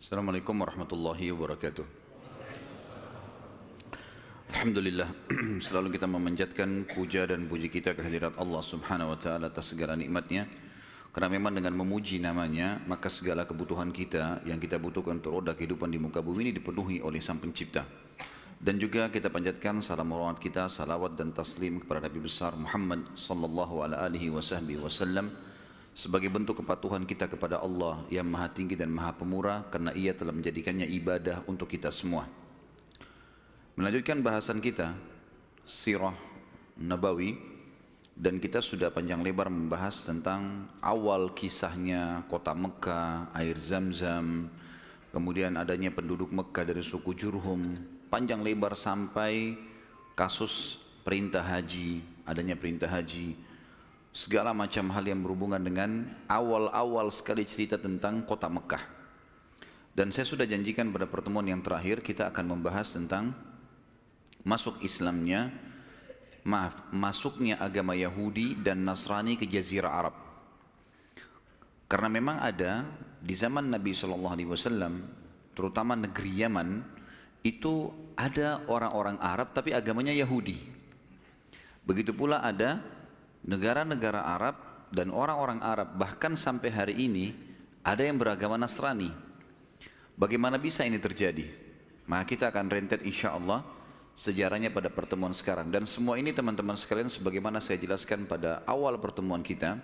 Assalamualaikum warahmatullahi wabarakatuh. Alhamdulillah, selalu kita memanjatkan puja dan puji kita kehadirat Allah Subhanahu wa taala atas segala nikmatnya. Karena memang dengan memuji namanya, maka segala kebutuhan kita yang kita butuhkan untuk roda kehidupan di muka bumi ini dipenuhi oleh Sang Pencipta. Dan juga kita panjatkan salam hormat kita, salawat dan taslim kepada Nabi besar Muhammad sallallahu alaihi wasallam sebagai bentuk kepatuhan kita kepada Allah yang Maha Tinggi dan Maha Pemurah, karena Ia telah menjadikannya ibadah untuk kita semua. Melanjutkan bahasan kita Sirah Nabawi, dan kita sudah panjang lebar membahas tentang awal kisahnya kota Mekah, air Zam-Zam, kemudian adanya penduduk Mekah dari suku Jurhum, panjang lebar sampai kasus perintah haji, adanya perintah haji, segala macam hal yang berhubungan dengan awal-awal sekali cerita tentang kota Mekah. Dan saya sudah janjikan pada pertemuan yang terakhir kita akan membahas tentang masuknya agama Yahudi dan Nasrani ke Jazirah Arab. Karena memang ada di zaman Nabi SAW, terutama negeri Yaman, itu ada orang-orang Arab tapi agamanya Yahudi. Begitu pula ada negara-negara Arab dan orang-orang Arab, bahkan sampai hari ini ada yang beragama Nasrani. Bagaimana bisa ini terjadi? Maka kita akan rentet insya Allah sejarahnya pada pertemuan sekarang. Dan semua ini teman-teman sekalian, sebagaimana saya jelaskan pada awal pertemuan kita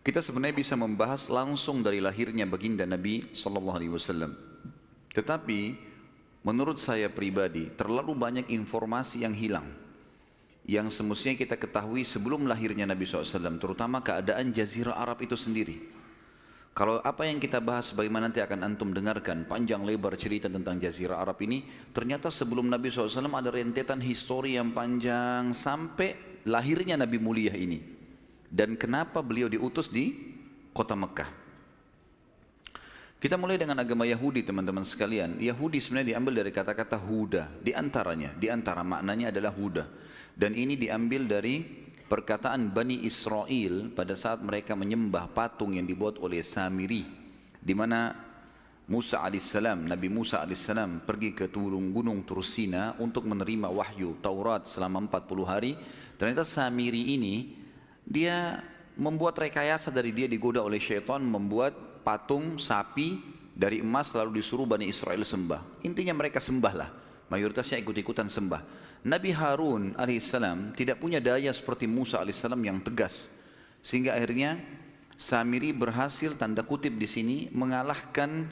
sebenarnya bisa membahas langsung dari lahirnya baginda Nabi SAW. Tetapi menurut saya pribadi terlalu banyak informasi yang hilang, yang semestinya kita ketahui sebelum lahirnya Nabi SAW, terutama keadaan Jazirah Arab itu sendiri. Kalau apa yang kita bahas, bagaimana nanti akan antum dengarkan panjang lebar cerita tentang Jazirah Arab ini, ternyata sebelum Nabi SAW ada rentetan histori yang panjang sampai lahirnya Nabi mulia ini. Dan kenapa beliau diutus di kota Mekah. Kita mulai dengan agama Yahudi teman-teman sekalian. Yahudi sebenarnya diambil dari kata-kata Huda, di antara maknanya adalah Huda. Dan ini diambil dari perkataan Bani Israel pada saat mereka menyembah patung yang dibuat oleh Samiri, di mana Nabi Musa alaihissalam pergi ke gunung Tursina untuk menerima wahyu Taurat selama 40 hari. Ternyata Samiri ini dia membuat rekayasa, dari dia digoda oleh syaitan, membuat patung sapi dari emas lalu disuruh Bani Israel sembah. Intinya mereka sembahlah, mayoritasnya ikut-ikutan sembah. Nabi Harun alaihissalam tidak punya daya seperti Musa alaihissalam yang tegas, sehingga akhirnya Samiri berhasil tanda kutip di sini mengalahkan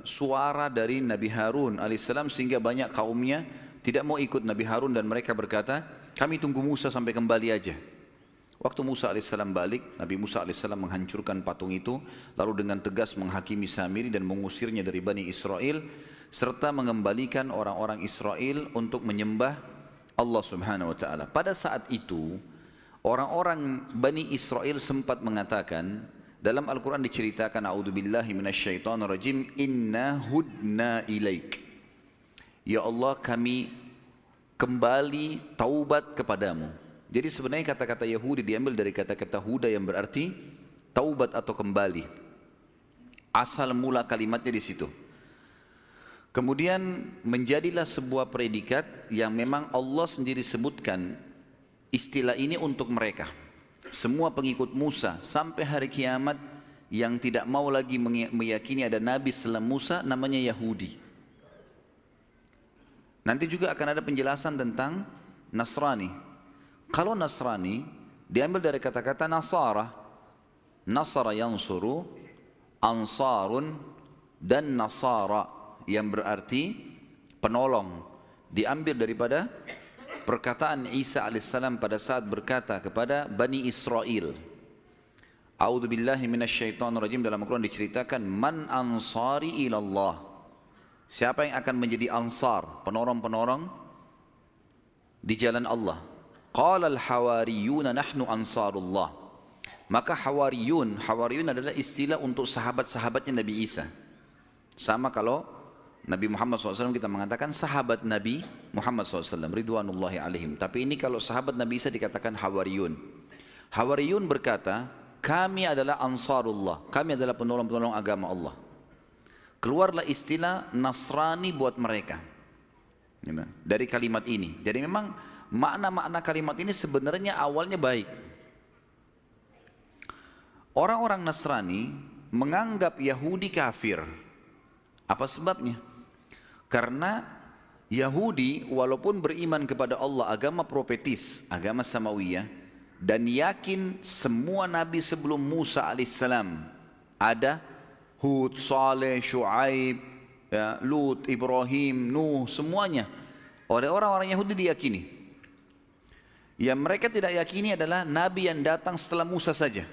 suara dari Nabi Harun alaihissalam, sehingga banyak kaumnya tidak mau ikut Nabi Harun dan mereka berkata, kami tunggu Musa sampai kembali aja. Waktu Musa alaihissalam balik, Nabi Musa alaihissalam menghancurkan patung itu, lalu dengan tegas menghakimi Samiri dan mengusirnya dari Bani Israel, serta mengembalikan orang-orang Israel untuk menyembah Allah Subhanahu wa taala. Pada saat itu, orang-orang Bani Israel sempat mengatakan, dalam Al-Qur'an diceritakan, a'udzubillahi minasyaitonirrajim, inna hudna ilaik. Ya Allah, kami kembali taubat kepadamu. Jadi sebenarnya kata-kata Yahudi diambil dari kata-kata huda yang berarti taubat atau kembali. Asal mula kalimatnya di situ. Kemudian menjadilah sebuah predikat yang memang Allah sendiri sebutkan istilah ini untuk mereka. Semua pengikut Musa sampai hari kiamat yang tidak mau lagi meyakini ada Nabi setelah Musa, namanya Yahudi. Nanti juga akan ada penjelasan tentang Nasrani. Kalau Nasrani diambil dari kata-kata Nasara. Nasara yansuru, ansarun, dan Nasara, yang berarti penolong. Diambil daripada perkataan Isa alaihissalam pada saat berkata kepada Bani Israel, a'udzubillahi minasyaitonirrajim, dalam Al-Quran diceritakan, man ansari ilallah, siapa yang akan menjadi ansar, penolong-penolong di jalan Allah. Qala al-hawariyuna nahnu ansarullah. Maka hawariyun adalah istilah untuk sahabat-sahabatnya Nabi Isa. Sama kalau Nabi Muhammad SAW kita mengatakan sahabat Nabi Muhammad SAW ridwanullahi alaihim. Tapi ini kalau sahabat Nabi Isa dikatakan hawariyun. Hawariyun berkata, kami adalah ansarullah, kami adalah penolong-penolong agama Allah. keluarlah istilah Nasrani buat mereka. Dari kalimat ini. Jadi memang makna-makna kalimat ini sebenarnya awalnya baik. Orang-orang Nasrani menganggap Yahudi kafir. Apa sebabnya? Karena Yahudi walaupun beriman kepada Allah, agama profetis, agama Samawiyah, dan yakin semua nabi sebelum Musa alaihissalam ada, Hud, Saleh, Shu'aib, ya, Lut, Ibrahim, Nuh, semuanya oleh orang-orang Yahudi diyakini. Yang mereka tidak yakini adalah nabi yang datang setelah Musa saja.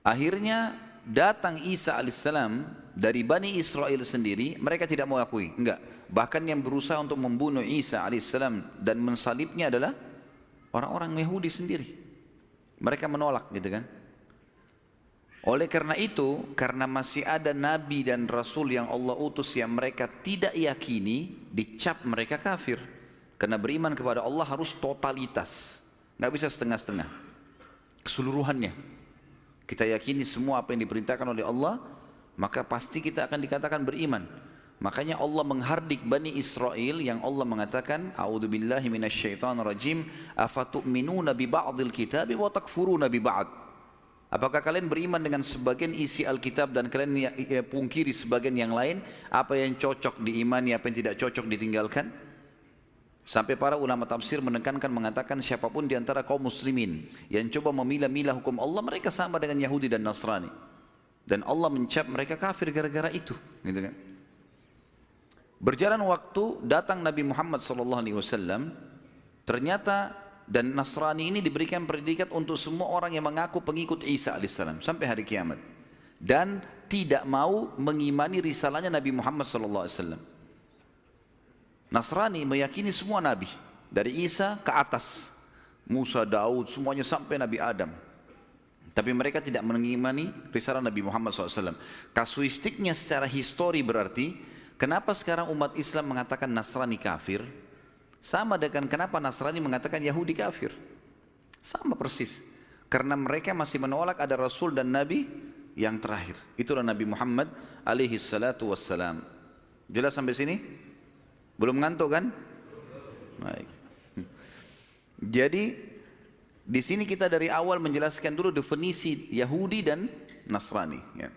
Akhirnya datang Isa alaihissalam dari Bani Israel sendiri, mereka tidak mau akui, enggak. Bahkan yang berusaha untuk membunuh Isa alaihissalam dan mensalibnya adalah orang-orang Yahudi sendiri. Mereka menolak, gitu kan. Oleh karena itu, karena masih ada nabi dan rasul yang Allah utus yang mereka tidak yakini, dicap mereka kafir. Karena beriman kepada Allah harus totalitas, nggak bisa setengah-setengah, keseluruhannya. Kita yakini semua apa yang diperintahkan oleh Allah, maka pasti kita akan dikatakan beriman. Makanya Allah menghardik Bani Israel yang Allah mengatakan, A'udzubillahi minasyaitonirrajim, afatu'minuna bi ba'dil kitabi wa takfuruna bi ba'd. Apakah kalian beriman dengan sebagian isi Alkitab dan kalian pungkiri sebagian yang lain? Apa yang cocok diimani, apa yang tidak cocok ditinggalkan? Sampai para ulama tafsir menekankan mengatakan siapapun di antara kaum muslimin yang coba memilah-milah hukum Allah, mereka sama dengan Yahudi dan Nasrani. Dan Allah mencap mereka kafir gara-gara itu, gitu kan? Berjalan waktu, datang Nabi Muhammad SAW, ternyata dan Nasrani ini diberikan predikat untuk semua orang yang mengaku pengikut Isa alaihissalam sampai hari kiamat, dan tidak mau mengimani risalahnya Nabi Muhammad SAW. Nasrani meyakini semua nabi dari Isa ke atas, Musa, Daud, semuanya sampai Nabi Adam. Tapi mereka tidak mengimani risalah Nabi Muhammad SAW. Kasuistiknya secara histori berarti, kenapa sekarang umat Islam mengatakan Nasrani kafir? Sama dengan kenapa Nasrani mengatakan Yahudi kafir. Sama persis. Karena mereka masih menolak ada Rasul dan Nabi yang terakhir. Itulah Nabi Muhammad alaihi salatu wassalam. Jelas sampai sini? Belum ngantuk kan? Baik. Jadi di sini kita dari awal menjelaskan dulu definisi Yahudi dan Nasrani. Ya.